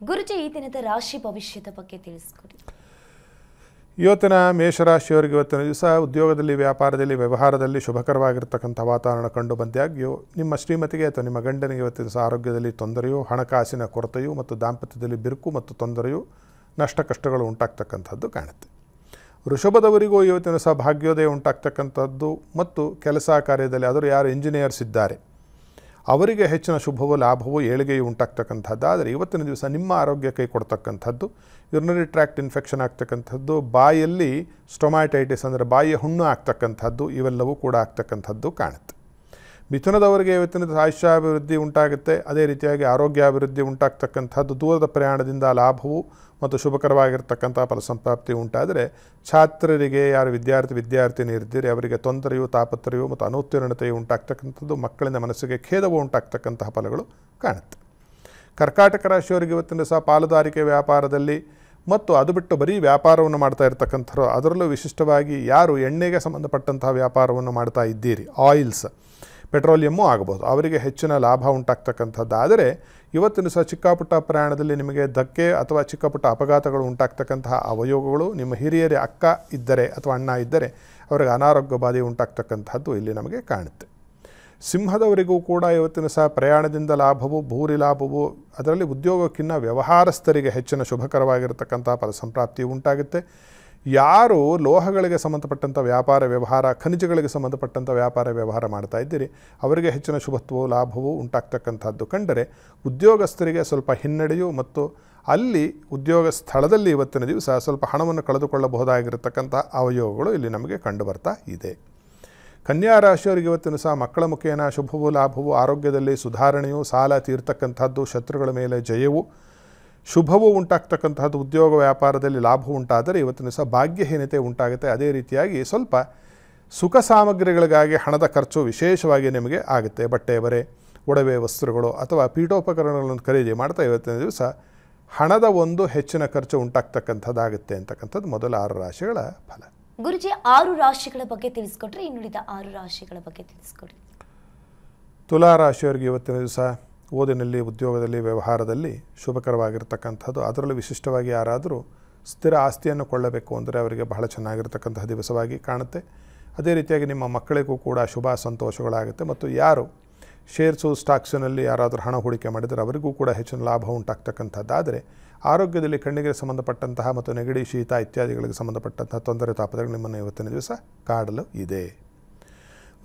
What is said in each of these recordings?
ಗುರುಜಿ ಈ ದಿನದ ರಾಶಿ ಭವಿಷ್ಯದ ಬಗ್ಗೆ ತಿಳಿಸ್ಕೊಡಿ. ಇವತ್ತಿನ ಮೇಷರಾಶಿಯವರಿಗೆ ಇವತ್ತಿನ ದಿವಸ ಉದ್ಯೋಗದಲ್ಲಿ, ವ್ಯಾಪಾರದಲ್ಲಿ, ವ್ಯವಹಾರದಲ್ಲಿ ಶುಭಕರವಾಗಿರ್ತಕ್ಕಂಥ ವಾತಾವರಣ ಕಂಡು ಬಂದಾಗ್ಯೂ ನಿಮ್ಮ ಶ್ರೀಮತಿಗೆ ಅಥವಾ ನಿಮ್ಮ ಗಂಡನಿಗೆ ಇವತ್ತಿನ ದಿವಸ ಆರೋಗ್ಯದಲ್ಲಿ ತೊಂದರೆಯು, ಹಣಕಾಸಿನ ಕೊರತೆಯು ಮತ್ತು ದಾಂಪತ್ಯದಲ್ಲಿ ಬಿರುಕು ಮತ್ತು ತೊಂದರೆಯು, ನಷ್ಟ ಕಷ್ಟಗಳು ಉಂಟಾಗ್ತಕ್ಕಂಥದ್ದು ಕಾಣುತ್ತೆ. ವೃಷಭದವರಿಗೂ ಇವತ್ತಿನ ದಿವಸ ಭಾಗ್ಯೋದಯ ಉಂಟಾಗ್ತಕ್ಕಂಥದ್ದು ಮತ್ತು ಕೆಲಸ ಕಾರ್ಯದಲ್ಲಿ ಅದರ ಯಾರು ಇಂಜಿನಿಯರ್ಸ್ ಇದ್ದಾರೆ ಅವರಿಗೆ ಹೆಚ್ಚಿನ ಶುಭವೂ ಲಾಭವೂ ಏಳಿಗೆಯೂ ಉಂಟಾಗ್ತಕ್ಕಂಥದ್ದು. ಆದರೆ ಇವತ್ತಿನ ದಿವಸ ನಿಮ್ಮ ಆರೋಗ್ಯ ಕೈ ಕೊಡ್ತಕ್ಕಂಥದ್ದು, ಯುರಿನರಿ ಟ್ರ್ಯಾಕ್ಟ್ ಇನ್ಫೆಕ್ಷನ್ ಆಗ್ತಕ್ಕಂಥದ್ದು, ಬಾಯಲ್ಲಿ ಸ್ಟೊಮ್ಯಾಟೈಟಿಸ್ ಅಂದರೆ ಬಾಯಿಯ ಹುಣ್ಣು ಆಗ್ತಕ್ಕಂಥದ್ದು, ಇವೆಲ್ಲವೂ ಕೂಡ ಆಗ್ತಕ್ಕಂಥದ್ದು ಕಾಣುತ್ತೆ. ಮಿಥುನದವರಿಗೆ ಇವತ್ತಿನ ದಿವಸ ಆಯುಷ್ಯಾಭಿವೃದ್ಧಿ ಉಂಟಾಗುತ್ತೆ. ಅದೇ ರೀತಿಯಾಗಿ ಆರೋಗ್ಯಾಭಿವೃದ್ಧಿ ಉಂಟಾಗ್ತಕ್ಕಂಥದ್ದು, ದೂರದ ಪ್ರಯಾಣದಿಂದ ಲಾಭವು ಮತ್ತು ಶುಭಕರವಾಗಿರ್ತಕ್ಕಂಥ ಫಲಸಂಪ್ರಾಪ್ತಿ ಉಂಟಾದರೆ, ಛಾತ್ರರಿಗೆ ಯಾರು ವಿದ್ಯಾರ್ಥಿನಿಯರಿದ್ದೀರಿ ಅವರಿಗೆ ತೊಂದರೆಯು, ತಾಪತ್ರಯವು ಮತ್ತು ಅನುತ್ತೀರ್ಣತೆಯು ಉಂಟಾಗ್ತಕ್ಕಂಥದ್ದು, ಮಕ್ಕಳಿಂದ ಮನಸ್ಸಿಗೆ ಖೇದವು ಉಂಟಾಗ್ತಕ್ಕಂತಹ ಫಲಗಳು ಕಾಣುತ್ತೆ. ಕರ್ಕಾಟಕ ರಾಶಿಯವರಿಗೆ ಇವತ್ತಿನ ದಿವಸ ಪಾಲುದಾರಿಕೆ ವ್ಯಾಪಾರದಲ್ಲಿ ಮತ್ತು ಅದು ಬಿಟ್ಟು ಬರೀ ವ್ಯಾಪಾರವನ್ನು ಮಾಡ್ತಾ ಇರ್ತಕ್ಕಂಥವ್ರು, ಅದರಲ್ಲೂ ವಿಶಿಷ್ಟವಾಗಿ ಯಾರು ಎಣ್ಣೆಗೆ ಸಂಬಂಧಪಟ್ಟಂತಹ ವ್ಯಾಪಾರವನ್ನು ಮಾಡ್ತಾ ಇದ್ದೀರಿ, ಆಯಿಲ್ಸ್, ಪೆಟ್ರೋಲಿಯಮ್ಮು ಆಗಬಹುದು, ಅವರಿಗೆ ಹೆಚ್ಚಿನ ಲಾಭ ಉಂಟಾಗ್ತಕ್ಕಂಥದ್ದು. ಆದರೆ ಇವತ್ತಿನ ಸಹ ಚಿಕ್ಕಪುಟ್ಟ ಪ್ರಯಾಣದಲ್ಲಿ ನಿಮಗೆ ಧಕ್ಕೆ ಅಥವಾ ಚಿಕ್ಕಪುಟ್ಟ ಅಪಘಾತಗಳು ಉಂಟಾಗ್ತಕ್ಕಂತಹ ಅವಯೋಗಗಳು, ನಿಮ್ಮ ಹಿರಿಯರ ಅಕ್ಕ ಇದ್ದರೆ ಅಥವಾ ಅಣ್ಣ ಇದ್ದರೆ ಅವರಿಗೆ ಅನಾರೋಗ್ಯ ಬಾಧೆ ಉಂಟಾಗ್ತಕ್ಕಂಥದ್ದು ಇಲ್ಲಿ ನಮಗೆ ಕಾಣುತ್ತೆ. ಸಿಂಹದವರಿಗೂ ಕೂಡ ಇವತ್ತಿನ ಸಹ ಪ್ರಯಾಣದಿಂದ ಲಾಭವು, ಭೂರಿ ಲಾಭವು, ಅದರಲ್ಲಿ ಉದ್ಯೋಗಕ್ಕಿಂತ ವ್ಯವಹಾರಸ್ಥರಿಗೆ ಹೆಚ್ಚಿನ ಶುಭಕರವಾಗಿರತಕ್ಕಂಥ ಫಲಸಂಪ್ರಾಪ್ತಿ ಉಂಟಾಗುತ್ತೆ. ಯಾರು ಲೋಹಗಳಿಗೆ ಸಂಬಂಧಪಟ್ಟಂಥ ವ್ಯಾಪಾರ ವ್ಯವಹಾರ, ಖನಿಜಗಳಿಗೆ ಸಂಬಂಧಪಟ್ಟಂಥ ವ್ಯಾಪಾರ ವ್ಯವಹಾರ ಮಾಡ್ತಾ ಇದ್ದೀರಿ ಅವರಿಗೆ ಹೆಚ್ಚಿನ ಶುಭತ್ವವು, ಲಾಭವು ಉಂಟಾಗ್ತಕ್ಕಂಥದ್ದು ಕಂಡರೆ, ಉದ್ಯೋಗಸ್ಥರಿಗೆ ಸ್ವಲ್ಪ ಹಿನ್ನಡೆಯು ಮತ್ತು ಅಲ್ಲಿ ಉದ್ಯೋಗ ಸ್ಥಳದಲ್ಲಿ ಇವತ್ತಿನ ದಿವಸ ಸ್ವಲ್ಪ ಹಣವನ್ನು ಕಳೆದುಕೊಳ್ಳಬಹುದಾಗಿರತಕ್ಕಂಥ ಅವಯೋಗಗಳು ಇಲ್ಲಿ ನಮಗೆ ಕಂಡು ಬರ್ತಾ ಇದೆ. ಕನ್ಯಾ ರಾಶಿಯವರಿಗೆ ಇವತ್ತಿನ ಸಹ ಮಕ್ಕಳ ಮುಖೇನ ಶುಭವೂ ಲಾಭವು, ಆರೋಗ್ಯದಲ್ಲಿ ಸುಧಾರಣೆಯು, ಸಾಲ ತೀರ್ತಕ್ಕಂಥದ್ದು, ಶತ್ರುಗಳ ಮೇಲೆ ಜಯವು, ಶುಭವೂ ಉಂಟಾಗ್ತಕ್ಕಂಥದ್ದು, ಉದ್ಯೋಗ ವ್ಯಾಪಾರದಲ್ಲಿ ಲಾಭವು ಉಂಟಾದರೆ ಇವತ್ತಿನ ದಿವಸ ಭಾಗ್ಯಹೀನತೆ ಉಂಟಾಗುತ್ತೆ. ಅದೇ ರೀತಿಯಾಗಿ ಸ್ವಲ್ಪ ಸುಖ ಸಾಮಗ್ರಿಗಳಿಗಾಗಿ ಹಣದ ಖರ್ಚು ವಿಶೇಷವಾಗಿ ನಿಮಗೆ ಆಗುತ್ತೆ. ಬಟ್ಟೆ, ಬರೆ, ಒಡವೆ ವಸ್ತ್ರಗಳು ಅಥವಾ ಪೀಠೋಪಕರಣಗಳನ್ನು ಖರೀದಿ ಮಾಡ್ತಾ ಇವತ್ತಿನ ದಿವಸ ಹಣದ ಒಂದು ಹೆಚ್ಚಿನ ಖರ್ಚು ಉಂಟಾಗ್ತಕ್ಕಂಥದ್ದಾಗುತ್ತೆ ಅಂತಕ್ಕಂಥದ್ದು ಮೊದಲ 6 ರಾಶಿಗಳ ಫಲ. ಗುರುಜಿ 6 ರಾಶಿಗಳ ಬಗ್ಗೆ ತಿಳಿಸ್ಕೊಟ್ರೆ ಇನ್ನುಳಿದ 6 ರಾಶಿಗಳ ಬಗ್ಗೆ ತಿಳಿಸ್ಕೊಡಿ. ತುಲಾ ರಾಶಿಯವರಿಗೆ ಇವತ್ತಿನ ದಿವಸ ಓದಿನಲ್ಲಿ, ಉದ್ಯೋಗದಲ್ಲಿ, ವ್ಯವಹಾರದಲ್ಲಿ ಶುಭಕರವಾಗಿರ್ತಕ್ಕಂಥದ್ದು. ಅದರಲ್ಲೂ ವಿಶಿಷ್ಟವಾಗಿ ಯಾರಾದರೂ ಸ್ಥಿರ ಆಸ್ತಿಯನ್ನು ಕೊಳ್ಳಬೇಕು ಅಂದರೆ ಅವರಿಗೆ ಬಹಳ ಚೆನ್ನಾಗಿರ್ತಕ್ಕಂತಹ ದಿವಸವಾಗಿ ಕಾಣುತ್ತೆ. ಅದೇ ರೀತಿಯಾಗಿ ನಿಮ್ಮ ಮಕ್ಕಳಿಗೂ ಕೂಡ ಶುಭ ಸಂತೋಷಗಳಾಗುತ್ತೆ. ಮತ್ತು ಯಾರು ಶೇರ್ಸು, ಸ್ಟಾಕ್ಸಿನಲ್ಲಿ ಯಾರಾದರೂ ಹಣ ಹೂಡಿಕೆ ಮಾಡಿದರೆ ಅವರಿಗೂ ಕೂಡ ಹೆಚ್ಚಿನ ಲಾಭ ಉಂಟಾಗ್ತಕ್ಕಂಥದ್ದಾದರೆ, ಆರೋಗ್ಯದಲ್ಲಿ ಕಣ್ಣಿಗೆ ಸಂಬಂಧಪಟ್ಟಂತಹ ಮತ್ತು ನೆಗಡಿ, ಶೀತ ಇತ್ಯಾದಿಗಳಿಗೆ ಸಂಬಂಧಪಟ್ಟಂತಹ ತೊಂದರೆ ತಾಪತ್ರಗಳು ನಿಮ್ಮನ್ನು ಇವತ್ತಿನ ದಿವಸ ಕಾಡಲು ಇದೆ.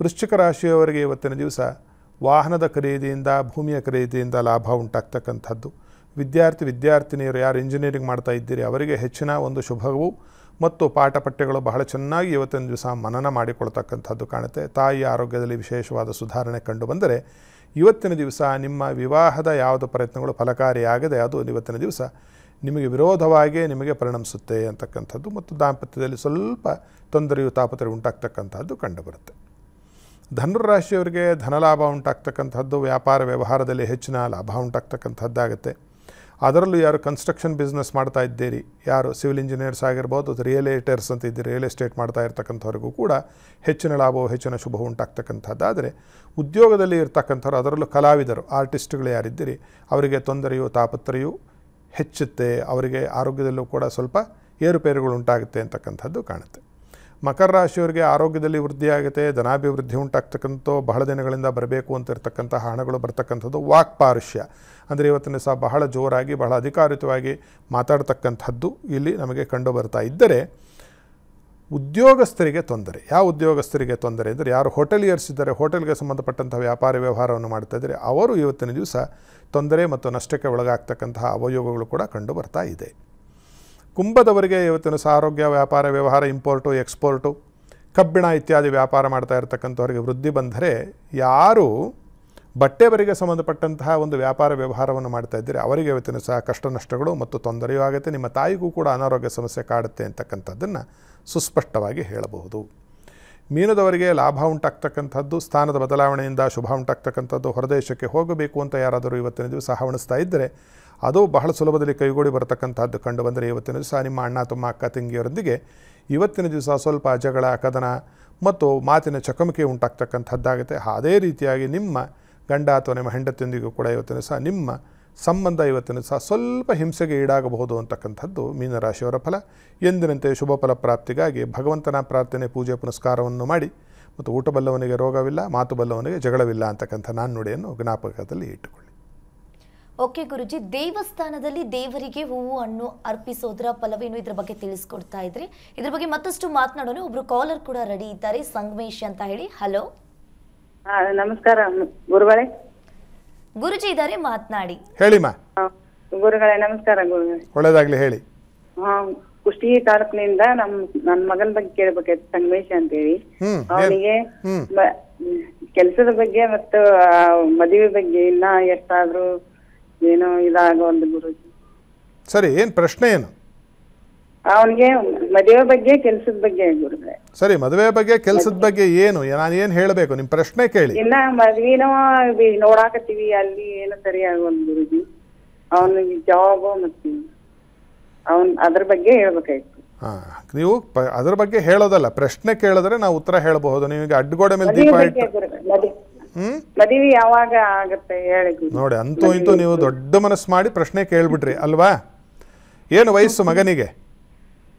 ವೃಶ್ಚಿಕ ರಾಶಿಯವರಿಗೆ ಇವತ್ತಿನ ದಿವಸ ವಾಹನದ ಖರೀದಿಯಿಂದ, ಭೂಮಿಯ ಖರೀದಿಯಿಂದ ಲಾಭ ಉಂಟಾಗ್ತಕ್ಕಂಥದ್ದು. ವಿದ್ಯಾರ್ಥಿನಿಯರು ಯಾರು ಇಂಜಿನಿಯರಿಂಗ್ ಮಾಡ್ತಾ ಇದ್ದೀರಿ ಅವರಿಗೆ ಹೆಚ್ಚಿನ ಒಂದು ಶುಭವು ಮತ್ತು ಪಾಠ ಪಠ್ಯಗಳು ಬಹಳ ಚೆನ್ನಾಗಿ ಇವತ್ತಿನ ದಿವಸ ಮನನ ಮಾಡಿಕೊಳ್ತಕ್ಕಂಥದ್ದು ಕಾಣುತ್ತೆ. ತಾಯಿಯ ಆರೋಗ್ಯದಲ್ಲಿ ವಿಶೇಷವಾದ ಸುಧಾರಣೆ ಕಂಡು ಬಂದರೆ ಇವತ್ತಿನ ದಿವಸ ನಿಮ್ಮ ವಿವಾಹದ ಯಾವುದೇ ಪ್ರಯತ್ನಗಳು ಫಲಕಾರಿಯಾಗದೆ ಅದು ಇವತ್ತಿನ ದಿವಸ ನಿಮಗೆ ವಿರೋಧವಾಗಿ ನಿಮಗೆ ಪರಿಣಮಿಸುತ್ತೆ ಅಂತಕ್ಕಂಥದ್ದು ಮತ್ತು ದಾಂಪತ್ಯದಲ್ಲಿ ಸ್ವಲ್ಪ ತೊಂದರೆಯು, ತಾಪತ್ರೆ ಉಂಟಾಗ್ತಕ್ಕಂಥದ್ದು ಕಂಡುಬರುತ್ತೆ. ಧನುರಾಶಿಯವರಿಗೆ ಧನಲಾಭ ಉಂಟಾಗ್ತಕ್ಕಂಥದ್ದು, ವ್ಯಾಪಾರ ವ್ಯವಹಾರದಲ್ಲಿ ಹೆಚ್ಚಿನ ಲಾಭ ಉಂಟಾಗ್ತಕ್ಕಂಥದ್ದಾಗುತ್ತೆ. ಅದರಲ್ಲೂ ಯಾರು ಕನ್ಸ್ಟ್ರಕ್ಷನ್ ಬಿಸ್ನೆಸ್ ಮಾಡ್ತಾ ಇದ್ದೀರಿ, ಯಾರು ಸಿವಿಲ್ ಇಂಜಿನಿಯರ್ಸ್ ಆಗಿರ್ಬೋದು, ರಿಯಲೇಟರ್ಸ್ ಅಂತ ಇದ್ದೀರಿ, ರಿಯಲ್ ಎಸ್ಟೇಟ್ ಮಾಡ್ತಾ ಇರ್ತಕ್ಕಂಥವ್ರಿಗೂ ಕೂಡ ಹೆಚ್ಚಿನ ಲಾಭವು, ಹೆಚ್ಚಿನ ಶುಭ ಉಂಟಾಗ್ತಕ್ಕಂಥದ್ದಾದರೆ, ಉದ್ಯೋಗದಲ್ಲಿ ಇರ್ತಕ್ಕಂಥವ್ರು ಅದರಲ್ಲೂ ಕಲಾವಿದರು, ಆರ್ಟಿಸ್ಟ್ಗಳು ಯಾರಿದ್ದೀರಿ ಅವರಿಗೆ ತೊಂದರೆಯು, ತಾಪತ್ರೆಯು ಹೆಚ್ಚುತ್ತೆ. ಅವರಿಗೆ ಆರೋಗ್ಯದಲ್ಲೂ ಕೂಡ ಸ್ವಲ್ಪ ಏರುಪೇರುಗಳು ಉಂಟಾಗುತ್ತೆ ಅಂತಕ್ಕಂಥದ್ದು ಕಾಣುತ್ತೆ. ಮಕರ ರಾಶಿಯವರಿಗೆ ಆರೋಗ್ಯದಲ್ಲಿ ವೃದ್ಧಿಯಾಗುತ್ತೆ, ಧನಾಭಿವೃದ್ಧಿ ಉಂಟಾಗ್ತಕ್ಕಂಥ, ಬಹಳ ದಿನಗಳಿಂದ ಬರಬೇಕು ಅಂತ ಇರ್ತಕ್ಕಂತಹ ಹಣಗಳು ಬರ್ತಕ್ಕಂಥದ್ದು. ವಾಕ್ಪಾರುಷ್ಯ ಅಂದರೆ ಇವತ್ತಿನ ಸಹ ಬಹಳ ಜೋರಾಗಿ, ಬಹಳ ಅಧಿಕಾರಿತವಾಗಿ ಮಾತಾಡ್ತಕ್ಕಂಥದ್ದು ಇಲ್ಲಿ ನಮಗೆ ಕಂಡು ಬರ್ತಾ ಇದ್ದರೆ, ಉದ್ಯೋಗಸ್ಥರಿಗೆ ತೊಂದರೆ. ಯಾವ ಉದ್ಯೋಗಸ್ಥರಿಗೆ ತೊಂದರೆ ಅಂದರೆ, ಯಾರು ಹೋಟೆಲಿಯರ್ಸ್ ಇದ್ದಾರೆ, ಹೋಟೆಲ್ಗೆ ಸಂಬಂಧಪಟ್ಟಂಥ ವ್ಯಾಪಾರ ವ್ಯವಹಾರವನ್ನು ಮಾಡ್ತಾ ಇದ್ದಾರೆ ಅವರು ಇವತ್ತಿನ ದಿವಸ ತೊಂದರೆ ಮತ್ತು ನಷ್ಟಕ್ಕೆ ಒಳಗಾಗ್ತಕ್ಕಂತಹ ಅವಯೋಗಗಳು ಕೂಡ ಕಂಡು ಬರ್ತಾ ಇದೆ. ಕುಂಭದವರಿಗೆ ಇವತ್ತಿನ ಸಹ ಆರೋಗ್ಯ, ವ್ಯಾಪಾರ ವ್ಯವಹಾರ, ಇಂಪೋರ್ಟು, ಎಕ್ಸ್ಪೋರ್ಟು, ಕಬ್ಬಿಣ ಇತ್ಯಾದಿ ವ್ಯಾಪಾರ ಮಾಡ್ತಾ ಇರತಕ್ಕಂಥವರಿಗೆ ವೃದ್ಧಿ ಬಂದರೆ, ಯಾರು ಬಟ್ಟೆವರಿಗೆ ಸಂಬಂಧಪಟ್ಟಂತಹ ಒಂದು ವ್ಯಾಪಾರ ವ್ಯವಹಾರವನ್ನು ಮಾಡ್ತಾ ಇದ್ದೀರಿ ಅವರಿಗೆ ಇವತ್ತಿನ ಸಹ ಕಷ್ಟ ನಷ್ಟಗಳು ಮತ್ತು ತೊಂದರೆಯೂ ಆಗುತ್ತೆ. ನಿಮ್ಮ ತಾಯಿಗೂ ಕೂಡ ಅನಾರೋಗ್ಯ ಸಮಸ್ಯೆ ಕಾಡುತ್ತೆ ಅಂತಕ್ಕಂಥದ್ದನ್ನು ಸುಸ್ಪಷ್ಟವಾಗಿ ಹೇಳಬಹುದು. ಮೀನದವರಿಗೆ ಲಾಭ ಉಂಟಾಗ್ತಕ್ಕಂಥದ್ದು, ಸ್ಥಾನದ ಬದಲಾವಣೆಯಿಂದ ಶುಭ ಉಂಟಾಗ್ತಕ್ಕಂಥದ್ದು, ಹೊರದೇಶಕ್ಕೆ ಹೋಗಬೇಕು ಅಂತ ಯಾರಾದರೂ ಇವತ್ತಿನ ದಿವಸ ಹವಣಿಸ್ತಾ ಇದ್ದರೆ ಅದು ಬಹಳ ಸುಲಭದಲ್ಲಿ ಕೈಗೂಡಿ ಬರತಕ್ಕಂಥದ್ದು ಕಂಡು ಬಂದರೆ, ಇವತ್ತಿನ ದಿವಸ ನಿಮ್ಮ ಅಣ್ಣ, ತಮ್ಮ, ಅಕ್ಕ, ತಂಗಿಯರೊಂದಿಗೆ ಇವತ್ತಿನ ದಿವಸ ಸ್ವಲ್ಪ ಜಗಳ, ಕದನ ಮತ್ತು ಮಾತಿನ ಚಕಮಕಿ ಉಂಟಾಗ್ತಕ್ಕಂಥದ್ದಾಗುತ್ತೆ. ಅದೇ ರೀತಿಯಾಗಿ ನಿಮ್ಮ ಗಂಡ ಅಥವಾ ನಿಮ್ಮ ಹೆಂಡತಿಯೊಂದಿಗೂ ಕೂಡ ಇವತ್ತಿನ ಸಹ ನಿಮ್ಮ ಸಂಬಂಧ ಇವತ್ತಿನ ಸಹ ಸ್ವಲ್ಪ ಹಿಂಸೆಗೆ ಈಡಾಗಬಹುದು ಅಂತಕ್ಕಂಥದ್ದು ಮೀನರಾಶಿಯವರ ಫಲ. ಎಂದಿನಂತೆ ಶುಭ ಫಲ ಪ್ರಾಪ್ತಿಗಾಗಿ ಭಗವಂತನ ಪ್ರಾರ್ಥನೆ, ಪೂಜೆ ಪುನಸ್ಕಾರವನ್ನು ಮಾಡಿ ಮತ್ತು ಊಟ ಬಲ್ಲವನಿಗೆ ರೋಗವಿಲ್ಲ, ಮಾತು ಬಲ್ಲವನಿಗೆ ಜಗಳವಿಲ್ಲ ಅಂತಕ್ಕಂಥ ನಾಣ್ಣುಡಿಯನ್ನು ಜ್ಞಾಪಕದಲ್ಲಿ ಇಟ್ಟುಕೊಳ್ಳಿ. ಓಕೆ ಗುರುಜಿ, ದೇವಸ್ಥಾನದಲ್ಲಿ ದೇವರಿಗೆ ಹೂವು ಹಣ್ಣು ಅರ್ಪಿಸೋದ್ರ ಫಲವೇನು, ಇದ್ರ ಬಗ್ಗೆ ತಿಳಿಸ್ಕೊಡ್ತಾ ಇದ್ರಿ. ಇದ್ರ ಬಗ್ಗೆ ಮತ್ತಷ್ಟು ಮಾತನಾಡೋಣ. ಒಬ್ರು ಕಾಲರ್ ಕೂಡ ರೆಡಿ ಇದ್ದಾರೆ, ಸಂಗಮೇಶ್ ಅಂತ ಹೇಳಿ. ಹಲೋ, ನಮಸ್ಕಾರ ಗುರುಗಳೇ. ಗುರುಜಿ ಇದ್ದಾರೆ, ಮಾತನಾಡಿ. ಹೇಳಿಮ್ಮ. ಗುರುಗಳೇ ನಮಸ್ಕಾರ ಗುರುಗಳೇ. ಒಳ್ಳೇದಾಗ್ಲಿ, ಹೇಳಿ. ಕುಷ್ಟಗಿ ತಾಲೂಕಿನಿಂದ ನನ್ನ ಮಗನ ಬಗ್ಗೆ ಕೇಳ್ಬೇಕಾಯ್ತು, ಸಂಗಮೇಶ ಅಂತೇಳಿ. ಅವನಿಗೆ ಕೆಲ್ಸದ ಬಗ್ಗೆ ಮತ್ತು ಮದುವೆ ಬಗ್ಗೆ ಇನ್ನ ಎಷ್ಟಾದ್ರೂ ಏನೋ ಇದಾಗೋದು ಗುರುಜಿ. ಸರಿ, ಏನ್ ಪ್ರಶ್ನೆ ಏನು? ಅವನಿಗೆ ಮದುವೆ ಬಗ್ಗೆ ಕೆಲ್ಸದ ಬಗ್ಗೆ ಗುರುಗಳೇ. ಸರಿ, ಮದುವೆ ಬಗ್ಗೆ ಕೆಲ್ಸದ ಬಗ್ಗೆ ಏನು, ನಾನು ಏನ್ ಹೇಳಬೇಕು? ನಿಮ್ ಪ್ರಶ್ನೆ ಕೇಳಿ. ಇನ್ನ ಮದ್ವಿನೂ ನೋಡಾಕತ್ತೀವಿ, ಅಲ್ಲಿ ಏನು ಸರಿ ಆಗೋದು ಗುರುಜಿ. ಅವನಿಗೆ ಜಾಬ್ ಮತ್ತೆ ಅದ್ರ ಬಗ್ಗೆ ಹೇಳ್ಬೇಕಾಯ್ತು. ನೀವು ಅದ್ರ ಬಗ್ಗೆ ಹೇಳೋದಲ್ಲ, ಪ್ರಶ್ನೆ ಕೇಳಿದ್ರೆ ನಾವು ಉತ್ತರ ಹೇಳಬಹುದು. ನೀವೀಗ ಅಡ್ಡಗೋಡೆ ಮೇಲೆ ದೀಪ ಇಟ್ಟು ಮದುವೆ ಯಾವಾಗ ಆಗತ್ತೆ ಹೇಳಿ ನೋಡಿ. ಅಂತೂ ಇಂತೂ ನೀವು ದೊಡ್ಡ ಮನಸ್ಸು ಮಾಡಿ ಪ್ರಶ್ನೆ ಕೇಳ್ಬಿಟ್ರಿ ಅಲ್ವಾ? ಏನು ವಯಸ್ಸು ಮಗನಿಗೆ?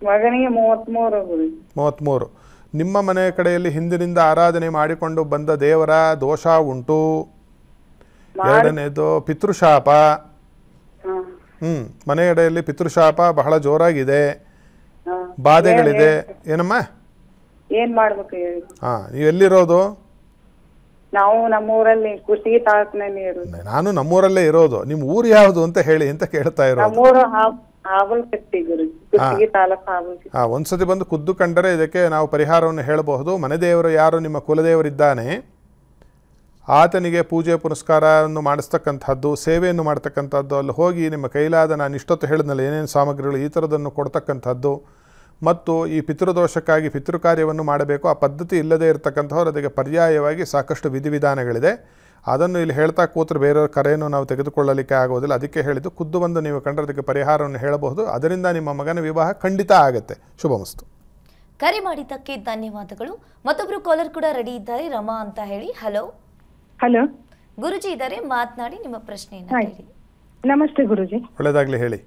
ಮಗನಿಗೆ 33. 33. ನಿಮ್ಮ ಮನೆ ಕಡೆಯಲ್ಲಿ ಹಿಂದಿನಿಂದ ಆರಾಧನೆ ಮಾಡಿಕೊಂಡು ಬಂದ ದೇವರ ದೋಷ ಉಂಟು. ಎರಡನೇದು ಪಿತೃಶಾಪ. ಮನೆಯಡೆಯಲ್ಲಿ ಪಿತೃಶಾಪ ಬಹಳ ಜೋರಾಗಿದೆ, ಬಾಧೆಗಳಿದೆ. ಏನಮ್ಮ, ಏನ್ ಮಾಡ್ಬೇಕು ಹೇಳಿ? ನೀವೆಲ್ಲಿರೋದು? ನಾವು ನಮ್ಮೂರಲ್ಲಿ ಕುಷ್ಟಗಿ ತಾಲೂಕಿನಲ್ಲಿ ಇರೋದು. ನಾನು ನಮ್ಮೂರಲ್ಲೇ ಇರೋದು. ನಿಮ್ ಊರು ಯಾವುದು ಅಂತ ಹೇಳಿ ಅಂತ ಕೇಳ್ತಾ ಇರೋದು. ನಮ್ಮೂರು ಹಾವಲ್ಕಟ್ಟಿ ಗುರುಜಿ, ಕುಷ್ಟಗಿ ತಾಲೂಕು ಹಾವಲ್ಕಟ್ಟಿ. ಒಂದ್ಸತಿ ಬಂದು ಖುದ್ದು ಕಂಡರೆ ಇದಕ್ಕೆ ನಾವು ಪರಿಹಾರವನ್ನು ಹೇಳಬಹುದು. ಮನೆ ದೇವರು ಯಾರು ನಿಮ್ಮ ಕುಲದೇವರಿದ್ದಾನೆ ಆತನಿಗೆ ಪೂಜೆ ಪುನಸ್ಕಾರವನ್ನು ಮಾಡಿಸ್ತಕ್ಕಂಥದ್ದು, ಸೇವೆಯನ್ನು ಮಾಡ್ತಕ್ಕಂಥದ್ದು, ಅಲ್ಲಿ ಹೋಗಿ ನಿಮ್ಮ ಕೈಲಾದ ನಾನು ಇಷ್ಟೊತ್ತು ಹೇಳಿದ್ನಲ್ಲ ಏನೇನು ಸಾಮಗ್ರಿಗಳು ಈ ಥರದನ್ನು ಕೊಡ್ತಕ್ಕಂಥದ್ದು, ಮತ್ತು ಈ ಪಿತೃದೋಷಕ್ಕಾಗಿ ಪಿತೃಕಾರ್ಯವನ್ನು ಮಾಡಬೇಕು. ಆ ಪದ್ಧತಿ ಇಲ್ಲದೇ ಇರತಕ್ಕಂಥವ್ರು ಅದಕ್ಕೆ ಪರ್ಯಾಯವಾಗಿ ಸಾಕಷ್ಟು ವಿಧಿವಿಧಾನಗಳಿದೆ. ಅದನ್ನು ಇಲ್ಲಿ ಹೇಳ್ತಾ ಕೂತ್ರೆ ಬೇರೆಯವ್ರ ಕರೆಯನ್ನು ನಾವು ತೆಗೆದುಕೊಳ್ಳಲಿಕ್ಕೆ ಆಗೋದಿಲ್ಲ. ಅದಕ್ಕೆ ಹೇಳಿದ್ದು ಖುದ್ದು ಬಂದು ನೀವು ಕಂಡ್ರೆ ಅದಕ್ಕೆ ಪರಿಹಾರವನ್ನು ಹೇಳಬಹುದು. ಅದರಿಂದ ನಿಮ್ಮ ಮಗನ ವಿವಾಹ ಖಂಡಿತ ಆಗುತ್ತೆ. ಶುಭಮಸ್ತು. ಕರೆ ಮಾಡಿದ್ದಕ್ಕೆ ಧನ್ಯವಾದಗಳು. ಮತ್ತೊಬ್ರು ಕಾಲರ್ ಕೂಡ ರೆಡಿ ಇದ್ದಾರೆ, ರಮಾ ಅಂತ ಹೇಳಿ. ಹಲೋ. ಹಲೋ, ಗುರುಜಿ ಇದ್ದಾರೆ, ಮಾತನಾಡಿ, ನಿಮ್ಮ ಪ್ರಶ್ನೆಯನ್ನು ಕೇಳಿ. ನಮಸ್ತೆ ಗುರುಜಿ. ಒಳ್ಳೆದಾಗ್ಲಿ, ಹೇಳಿ.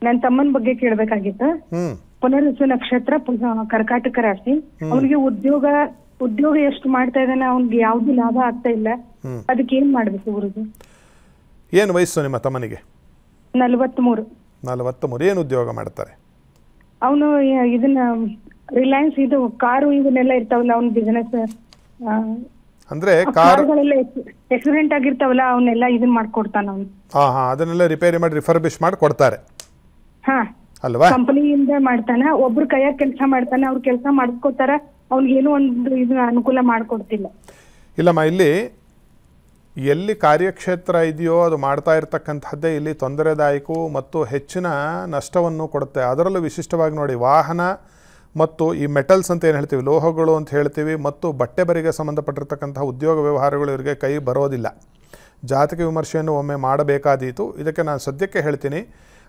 ನನ್ನ ತಮ್ಮನ ಬಗ್ಗೆ ಕೇಳಬೇಕಾಗಿತ್ತು. ಪುನರ್ವಸು ನಕ್ಷತ್ರ, ಕರ್ಕಾಟಕ ರಾಶಿ. ಅವನಿಗೆ ಉದ್ಯೋಗ ಎಷ್ಟು ಮಾಡ್ತಾ ಇದ್ದಾನೆ, ಅವ್ನಿಗೆ ಯಾವ್ದು ಲಾಭ ಆಗ್ತಾ ಇಲ್ಲ. ಅದಕ್ಕೆ ಏನ್ ಮಾಡ್ಬೇಕು ಗುರುಜಿ? ಏನು ವಯಸ್ಸು ನಿಮ್ಮ ತಮ್ಮನಿಗೆ? 43. 43. ಏನು ಉದ್ಯೋಗ ಮಾಡ್ತಾರೆ? ಅವನು ಇದನ್ನ ರಿಲಯನ್ಸ್ ಇದು ಕಾರು ಇವನ್ನೆಲ್ಲ ಇರ್ತಾವಲ್ಲ, ಅವ್ನ ಬಿಸಿನೆಸ್ ಅಂದ್ರೆ ಕಾರುಗಳೆಲ್ಲ ಆಕ್ಸಿಡೆಂಟ್ ಆಗಿರ್ತಾವಲ್ಲ, ಅವನ್ನೆಲ್ಲ ಇದನ್ನ ಮಾಡ್ಕೊಡ್ತಾನ ಅವ್ನು. ಅದನ್ನೆಲ್ಲ ರಿಪೇರಿ ಮಾಡಿ ರಿಫರ್ಬಿಶ್ ಮಾಡಿ ಕೊಡ್ತಾರೆ ಅಲ್ವಾ? ಕಂಪನಿಯಿಂದ ಮಾಡ್ತಾನ. ಒಬ್ರು ಕೈಯಾಗ ಕೆಲಸ ಮಾಡ್ತಾನೆ, ಅವ್ರು ಕೆಲಸ ಮಾಡಿಸ್ಕೊತಾರ. ಅವ್ನಿಗೇನು ಒಂದು ಇದು ಅನುಕೂಲ ಮಾಡ್ಕೊಡ್ತಿಲ್ಲ. ಇಲ್ಲಮ್ಮ, ಇಲ್ಲಿ ಎಲ್ಲಿ ಕಾರ್ಯಕ್ಷೇತ್ರ ಇದೆಯೋ ಅದು ಮಾಡ್ತಾ ಇರತಕ್ಕಂಥದ್ದೇ ಇಲ್ಲಿ ತೊಂದರೆದಾಯಕ ಮತ್ತು ಹೆಚ್ಚಿನ ನಷ್ಟವನ್ನು ಕೊಡುತ್ತೆ. ಅದರಲ್ಲೂ ವಿಶಿಷ್ಟವಾಗಿ ನೋಡಿ, ವಾಹನ ಮತ್ತು ಈ ಮೆಟಲ್ಸ್ ಅಂತ ಏನು ಹೇಳ್ತೀವಿ, ಲೋಹಗಳು ಅಂತ ಹೇಳ್ತೀವಿ, ಮತ್ತು ಬಟ್ಟೆ ಬರಿಗೆ ಸಂಬಂಧಪಟ್ಟಿರ್ತಕ್ಕಂಥ ಉದ್ಯೋಗ ವ್ಯವಹಾರಗಳು ಇವರಿಗೆ ಕೈ ಬರೋದಿಲ್ಲ. ಜಾತಕ ವಿಮರ್ಶೆಯನ್ನು ಒಮ್ಮೆ ಮಾಡಬೇಕಾದೀತು. ಇದಕ್ಕೆ ನಾನು ಸದ್ಯಕ್ಕೆ ಹೇಳ್ತೀನಿ,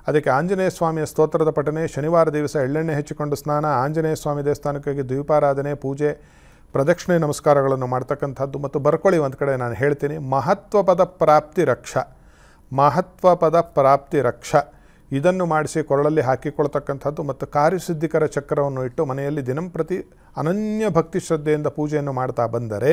ಅದಕ್ಕೆ ಆಂಜನೇಯ ಸ್ವಾಮಿಯ ಸ್ತೋತ್ರದ ಪಠನೆ, ಶನಿವಾರ ದಿವಸ ಎಳ್ಳೆಣ್ಣೆ ಹೆಚ್ಚಿಕೊಂಡು ಸ್ನಾನ, ಆಂಜನೇಯ ಸ್ವಾಮಿ ದೇವಸ್ಥಾನಕ್ಕೆ ದೀಪಾರಾಧನೆ, ಪೂಜೆ, ಪ್ರದಕ್ಷಿಣೆ ನಮಸ್ಕಾರಗಳನ್ನು ಮಾಡ್ತಕ್ಕಂಥದ್ದು. ಮತ್ತು ಬರ್ಕೊಳ್ಳಿ ಒಂದು ಕಡೆ ನಾನು ಹೇಳ್ತೀನಿ, ಮಹತ್ವಪದ ಪ್ರಾಪ್ತಿ ರಕ್ಷ, ಮಹತ್ವಪದ ಪ್ರಾಪ್ತಿ ರಕ್ಷ ಇದನ್ನು ಮಾಡಿಸಿ ಕೊರಳಲ್ಲಿ ಹಾಕಿಕೊಳ್ತಕ್ಕಂಥದ್ದು. ಮತ್ತು ಕಾರ್ಯಸಿದ್ಧಿಕರ ಚಕ್ರವನ್ನು ಇಟ್ಟು ಮನೆಯಲ್ಲಿ ದಿನಂಪ್ರತಿ ಅನನ್ಯ ಭಕ್ತಿ ಶ್ರದ್ಧೆಯಿಂದ ಪೂಜೆಯನ್ನು ಮಾಡ್ತಾ ಬಂದರೆ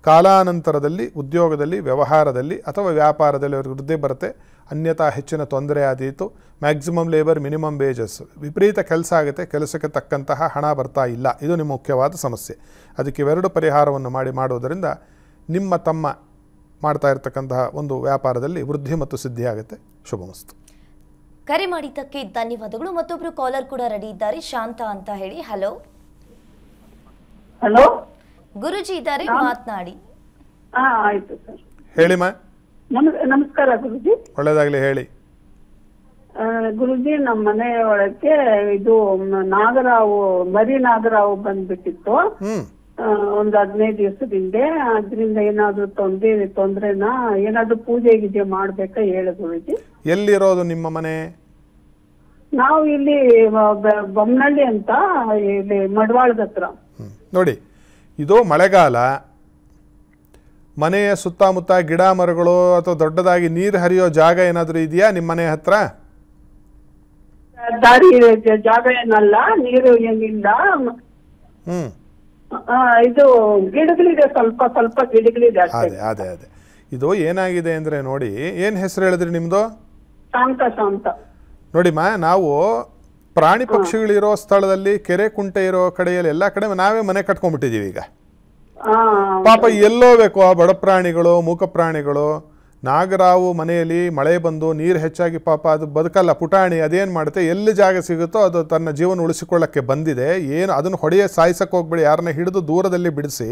ಕಾಲಾನಂತರದಲ್ಲಿ ಉದ್ಯೋಗದಲ್ಲಿ, ವ್ಯವಹಾರದಲ್ಲಿ ಅಥವಾ ವ್ಯಾಪಾರದಲ್ಲಿ ಅವ್ರಿಗೆ ವೃದ್ಧಿ ಬರುತ್ತೆ. ಅನ್ಯಥಾ ಹೆಚ್ಚಿನ ತೊಂದರೆ ಆದೀತು. ಮ್ಯಾಕ್ಸಿಮಮ್ ಲೇಬರ್ ಮಿನಿಮಮ್ ವೇಜಸ್, ವಿಪರೀತ ಕೆಲಸ ಆಗುತ್ತೆ, ಕೆಲಸಕ್ಕೆ ತಕ್ಕಂತಹ ಹಣ ಬರ್ತಾ ಇಲ್ಲ. ಇದು ನಿಮ್ಮ ಮುಖ್ಯವಾದ ಸಮಸ್ಯೆ. ಅದಕ್ಕೆ ಇವೆರಡು ಪರಿಹಾರವನ್ನು ಮಾಡೋದರಿಂದ ನಿಮ್ಮ ತಮ್ಮ ಮಾಡ್ತಾ ಇರತಕ್ಕಂತಹ ಒಂದು ವ್ಯಾಪಾರದಲ್ಲಿ ವೃದ್ಧಿ ಮತ್ತು ಸಿದ್ಧಿ ಆಗುತ್ತೆ. ಶುಭಮಸ್ತು. ಕರೆ ಮಾಡಿದ್ದಕ್ಕೆ ಧನ್ಯವಾದಗಳು. ಮತ್ತೊಬ್ರು ಕಾಲರ್ ಕೂಡ ರೆಡಿ ಇದ್ದಾರೆ, ಶಾಂತ ಅಂತ ಹೇಳಿ. ಹಲೋ. ಹಲೋ, ಗುರುಜಿ ಇದ್ದಾರೆ, ಮಾತನಾಡಿ. ಆಯ್ತು ಸರ್, ಹೇಳಿಮ್ಮ. ನಮಸ್ಕಾರ ಗುರುಜಿ. ಒಳ್ಳೆದಾಗ್ಲಿ, ಹೇಳಿ. ಗುರುಜಿ, ನಮ್ಮ ಮನೆ ಒಳಕ್ಕೆ ಇದು ನಾಗರಾವು, ಮರಿ ನಾಗರಾವು ಬಂದ್ಬಿಟ್ಟಿತ್ತು ಒಂದು 15 ದಿವಸದಿಂದ. ಅದ್ರಿಂದ ಏನಾದ್ರು ತೊಂದ್ರೆನಾ, ಏನಾದ್ರು ಪೂಜೆ ಗೀಜೆ ಮಾಡ್ಬೇಕಾ ಹೇಳ ಗುರುಜಿ. ಎಲ್ಲಿರೋದು ನಿಮ್ಮ ಮನೆ? ನಾವು ಇಲ್ಲಿ ಬೊಮ್ಮನಹಳ್ಳಿ ಅಂತ, ಇಲ್ಲಿ ಮಡವಾಳದ ಹತ್ರ. ನೋಡಿ, ಇದು ಮಳೆಗಾಲ. ಮನೆಯ ಸುತ್ತಮುತ್ತ ಗಿಡ ಮರಗಳು ಅಥವಾ ದೊಡ್ಡದಾಗಿ ನೀರು ಹರಿಯೋ ಜಾಗ ಏನಾದರೂ ಇದೆಯಾ ನಿಮ್ಮ ಮನೆ ಹತ್ರ? ದಾರಿ ಜಾಗ ಏನಲ್ಲ, ನೀರು ಏನಿಲ್ಲ. ಇದು ಗಿಡಗಳಿದೆ, ಸ್ವಲ್ಪ ಸ್ವಲ್ಪ ಗಿಡಗಳಿದೆ. ಅದೇ ಅದೇ ಅದೇ ಇದು ಏನಾಗಿದೆ ಅಂದರೆ ನೋಡಿ, ಏನು ಹೆಸರು ಹೇಳಿದ್ರಿ ನಿಮ್ಮದು? ಶಾಂತ. ನೋಡಿಮ್ಮ, ನಾವು ಪ್ರಾಣಿ ಪಕ್ಷಿಗಳಿರೋ ಸ್ಥಳದಲ್ಲಿ, ಕೆರೆ ಕುಂಟೆ ಇರೋ ಕಡೆಯಲ್ಲಿ ಎಲ್ಲ ಕಡೆ ನಾವೇ ಮನೆ ಕಟ್ಕೊಂಡ್ಬಿಟ್ಟಿದ್ದೀವಿ ಈಗ. ಪಾಪ ಎಲ್ಲೋ ಬೇಕು ಆ ಬಡ ಪ್ರಾಣಿಗಳು, ಮೂಕ ಪ್ರಾಣಿಗಳು. ನಾಗರಾವು ಮನೆಯಲ್ಲಿ ಮಳೆ ಬಂದು ನೀರು ಹೆಚ್ಚಾಗಿ ಪಾಪ ಅದು ಬದುಕಲ್ಲ, ಪುಟಾಣಿ. ಅದೇನು ಮಾಡುತ್ತೆ, ಎಲ್ಲಿ ಜಾಗ ಸಿಗುತ್ತೋ ಅದು ತನ್ನ ಜೀವನ ಉಳಿಸಿಕೊಳ್ಳೋಕ್ಕೆ ಬಂದಿದೆ. ಏನು ಅದನ್ನು ಸಾಯಿಸಕ್ಕೆ ಹೋಗ್ಬೇಡಿ, ಯಾರನ್ನ ಹಿಡಿದು ದೂರದಲ್ಲಿ ಬಿಡಿಸಿ.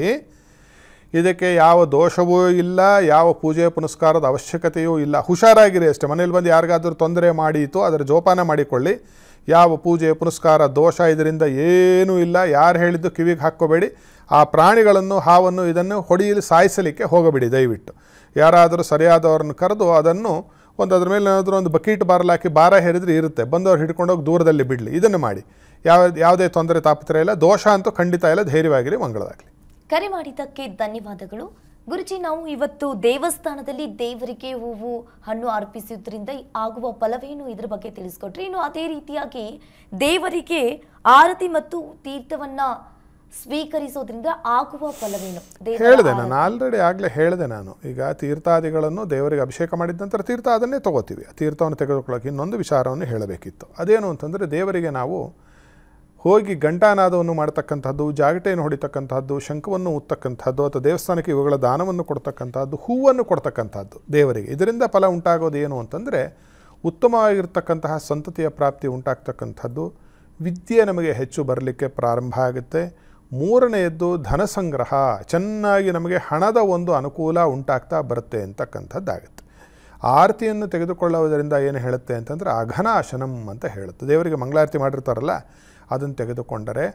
ಇದಕ್ಕೆ ಯಾವ ದೋಷವೂ ಇಲ್ಲ, ಯಾವ ಪೂಜೆ ಪುನಸ್ಕಾರದ ಅವಶ್ಯಕತೆಯೂ ಇಲ್ಲ. ಹುಷಾರಾಗಿರಿ ಅಷ್ಟೇ. ಮನೇಲಿ ಬಂದು ಯಾರಿಗಾದ್ರೂ ತೊಂದರೆ ಮಾಡಿತು ಅದರ ಜೋಪಾನ ಮಾಡಿಕೊಳ್ಳಿ. ಯಾವ ಪೂಜೆ ಪುನಸ್ಕಾರ ದೋಷ ಇದರಿಂದ ಏನೂ ಇಲ್ಲ. ಯಾರು ಹೇಳಿದ್ದು ಕಿವಿಗೆ ಹಾಕ್ಕೋಬೇಡಿ. ಆ ಪ್ರಾಣಿಗಳನ್ನು, ಹಾವನ್ನು ಇದನ್ನು ಹೊಡೆಯಲು ಸಾಯಿಸಲಿಕ್ಕೆ ಹೋಗಬೇಡಿ ದಯವಿಟ್ಟು. ಯಾರಾದರೂ ಸರಿಯಾದವ್ರನ್ನ ಕರೆದು ಅದನ್ನು ಅದ್ರ ಮೇಲೆ ಏನಾದರೂ ಒಂದು ಬಕೀಟ್ ಬಾರಲಾಕಿ ಭಾರ ಹೇರಿದ್ರೆ ಇರುತ್ತೆ, ಬಂದವ್ರು ಹಿಡ್ಕೊಂಡೋಗಿ ದೂರದಲ್ಲಿ ಬಿಡಲಿ. ಇದನ್ನು ಮಾಡಿ. ಯಾವುದೇ ತೊಂದರೆ ತಾಪತ್ರೆ ಇಲ್ಲ, ದೋಷ ಅಂತೂ ಖಂಡಿತ ಇಲ್ಲ. ಧೈರ್ಯವಾಗಿರಿ, ಮಂಗಳವಾಗಲಿ. ಕರೆ ಮಾಡಿದ್ದಕ್ಕೆ ಧನ್ಯವಾದಗಳು ಗುರುಜಿ. ನಾವು ಇವತ್ತು ದೇವಸ್ಥಾನದಲ್ಲಿ ದೇವರಿಗೆ ಹೂವು ಹಣ್ಣು ಅರ್ಪಿಸುವುದರಿಂದ ಆಗುವ ಫಲವೇನು ಇದ್ರ ಬಗ್ಗೆ ತಿಳಿಸ್ಕೊಟ್ರಿ. ಇನ್ನು ಅದೇ ರೀತಿಯಾಗಿ ದೇವರಿಗೆ ಆರತಿ ಮತ್ತು ತೀರ್ಥವನ್ನ ಸ್ವೀಕರಿಸೋದ್ರಿಂದ ಆಗುವ ಫಲವೇನು ಹೇಳಿದೆ ನಾನು ಆಲ್ರೆಡಿ. ಆಗಲೇ ಹೇಳಿದೆ ನಾನು. ಈಗ ತೀರ್ಥಾದಿಗಳನ್ನು ದೇವರಿಗೆ ಅಭಿಷೇಕ ಮಾಡಿದ ನಂತರ ತೀರ್ಥ ಅದನ್ನೇ ತೊಗೋತೀವಿ. ತೀರ್ಥವನ್ನು ತೆಗೆದುಕೊಳ್ಳೋಕೆ ಇನ್ನೊಂದು ವಿಚಾರವನ್ನು ಹೇಳಬೇಕಿತ್ತು. ಅದೇನು ಅಂತಂದರೆ, ದೇವರಿಗೆ ನಾವು ಹೋಗಿ ಘಂಟಾನಾದವನ್ನು ಮಾಡ್ತಕ್ಕಂಥದ್ದು, ಜಾಗಟೆಯನ್ನು ಹೊಡಿತಕ್ಕಂಥದ್ದು, ಶಂಖವನ್ನು ಊತ್ತಕ್ಕಂಥದ್ದು, ಅಥವಾ ದೇವಸ್ಥಾನಕ್ಕೆ ಇವುಗಳ ದಾನವನ್ನು ಕೊಡ್ತಕ್ಕಂಥದ್ದು, ಹೂವನ್ನು ಕೊಡ್ತಕ್ಕಂಥದ್ದು ದೇವರಿಗೆ. ಇದರಿಂದ ಫಲ ಉಂಟಾಗೋದು ಏನು ಅಂತಂದರೆ, ಉತ್ತಮವಾಗಿರ್ತಕ್ಕಂತಹ ಸಂತತಿಯ ಪ್ರಾಪ್ತಿ ಉಂಟಾಗ್ತಕ್ಕಂಥದ್ದು, ವಿದ್ಯೆ ನಮಗೆ ಹೆಚ್ಚು ಬರಲಿಕ್ಕೆ ಪ್ರಾರಂಭ ಆಗುತ್ತೆ. ಮೂರನೆಯದ್ದು ಧನ ಸಂಗ್ರಹ, ಚೆನ್ನಾಗಿ ನಮಗೆ ಹಣದ ಒಂದು ಅನುಕೂಲ ಉಂಟಾಗ್ತಾ ಬರುತ್ತೆ ಅಂತಕ್ಕಂಥದ್ದಾಗುತ್ತೆ. ಆರತಿಯನ್ನು ತೆಗೆದುಕೊಳ್ಳುವುದರಿಂದ ಏನು ಹೇಳುತ್ತೆ ಅಂತಂದರೆ ಅಘನಾಶನಂ ಅಂತ ಹೇಳುತ್ತೆ. ದೇವರಿಗೆ ಮಂಗಳಾರತಿ ಮಾಡಿರ್ತಾರಲ್ಲ, ಅದನ್ನು ತೆಗೆದುಕೊಂಡರೆ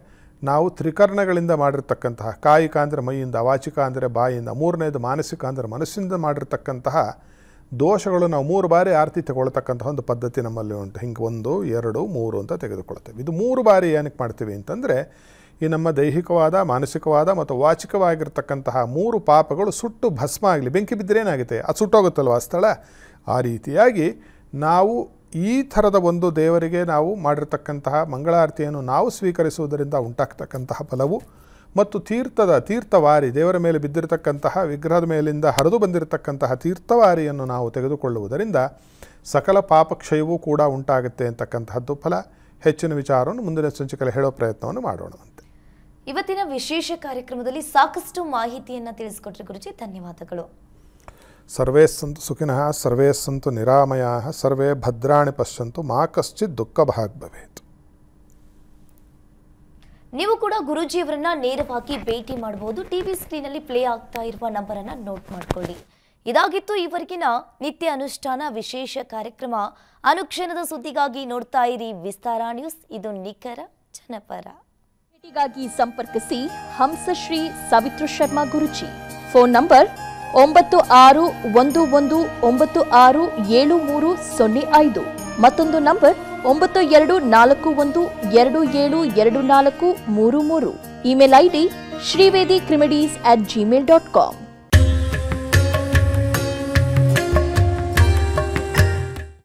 ನಾವು ತ್ರಿಕರಣಗಳಿಂದ ಮಾಡಿರ್ತಕ್ಕಂತಹ, ಕಾಯಿಕ ಅಂದರೆ ಮೈಯಿಂದ, ವಾಚಿಕ ಅಂದರೆ ಬಾಯಿಯಿಂದ, ಮೂರನೇದು ಮಾನಸಿಕ ಅಂದರೆ ಮನಸ್ಸಿಂದ ಮಾಡಿರ್ತಕ್ಕಂತಹ ದೋಷಗಳು ನಾವು 3 ಬಾರಿ ಆರತಿ ತಗೊಳ್ತಕ್ಕಂತಹ ಒಂದು ಪದ್ಧತಿ ನಮ್ಮಲ್ಲಿ ಉಂಟು. ಹಿಂಗೆ 1, 2, 3 ಅಂತ ತೆಗೆದುಕೊಳ್ತೇವೆ. ಇದು 3 ಬಾರಿ ಏನಕ್ಕೆ ಮಾಡ್ತೀವಿ ಅಂತಂದರೆ, ಈ ನಮ್ಮ ದೈಹಿಕವಾದ, ಮಾನಸಿಕವಾದ ಮತ್ತು ವಾಚಿಕವಾಗಿರ್ತಕ್ಕಂತಹ 3 ಪಾಪಗಳು ಸುಟ್ಟು ಭಸ್ಮ ಆಗಲಿ. ಬೆಂಕಿ ಬಿದ್ದರೆ ಏನಾಗುತ್ತೆ, ಅದು ಸುಟ್ಟೋಗುತ್ತಲ್ವ ಆ ಸ್ಥಳ. ಆ ರೀತಿಯಾಗಿ ನಾವು ಈ ಥರದ ಒಂದು ದೇವರಿಗೆ ನಾವು ಮಾಡಿರ್ತಕ್ಕಂತಹ ಮಂಗಳಾರತಿಯನ್ನು ನಾವು ಸ್ವೀಕರಿಸುವುದರಿಂದ ಉಂಟಾಗ್ತಕ್ಕಂತಹ ಫಲವು, ಮತ್ತು ತೀರ್ಥವಾರಿ, ದೇವರ ಮೇಲೆ ಬಿದ್ದಿರತಕ್ಕಂತಹ ವಿಗ್ರಹದ ಮೇಲಿಂದ ಹರಿದು ಬಂದಿರತಕ್ಕಂತಹ ತೀರ್ಥವಾರಿಯನ್ನು ನಾವು ತೆಗೆದುಕೊಳ್ಳುವುದರಿಂದ ಸಕಲ ಪಾಪಕ್ಷಯವೂ ಕೂಡ ಉಂಟಾಗುತ್ತೆ ಅಂತಕ್ಕಂತಹದ್ದು ಫಲ. ಹೆಚ್ಚಿನ ವಿಚಾರವನ್ನು ಮುಂದಿನ ಸಂಚಿಕೆಯಲ್ಲಿ ಹೇಳೋ ಪ್ರಯತ್ನವನ್ನು ಮಾಡೋಣವಂತೆ. ಇವತ್ತಿನ ವಿಶೇಷ ಕಾರ್ಯಕ್ರಮದಲ್ಲಿ ಸಾಕಷ್ಟು ಮಾಹಿತಿಯನ್ನು ತಿಳಿಸಿಕೊಟ್ರಿ ಗುರುಜಿ, ಧನ್ಯವಾದಗಳು. ಸರ್ವೇ ಸಂತು ಸುಖಿನಃ, ಸರ್ವೇ ಸಂತು ನಿರಾಮಯಾಃ, ಸರ್ವೇ ಭದ್ರಾಣಿ ಪಶ್ಯಂತು, ಮಾ ಕಶ್ಚಿತ್ ದುಃಖ ಭಾಗ್ ಭವೇತ್. ನೀವು ಕೂಡ ಗುರೂಜಿಯವರನ್ನ ನೇರವಾಗಿ ಭೇಟಿ ಮಾಡಬಹುದು. ಟಿವಿ ಸ್ಕ್ರೀನಲ್ಲಿ ಪ್ಲೇ ಆಗ್ತಾ ಇರುವ ನಂಬರನ್ನು ನೋಟ್ ಮಾಡಿಕೊಳ್ಳಿ. ಇದಾಗಿತ್ತು ಈವರೆಗಿನ ನಿತ್ಯ ಅನುಷ್ಠಾನ ವಿಶೇಷ ಕಾರ್ಯಕ್ರಮ. ಅನುಕ್ಷಣದ ಸುದ್ದಿಗಾಗಿ ನೋಡ್ತಾ ಇರಿ ವಿಸ್ತಾರ ನ್ಯೂಸ್. ಇದು ನಿಖರ ಜನಪರ. ಭೇಟಿಗಾಗಿ ಸಂಪರ್ಕಿಸಿ ಹಂಸಶ್ರೀ ಸಾವಿತ್ರ ಶರ್ಮಾ ಗುರುಜಿ. Phone number 9619967305. ಮತ್ತೊಂದು ನಂಬರ್ 9241272433. Email ID shrivedicrimedes@gmail.com.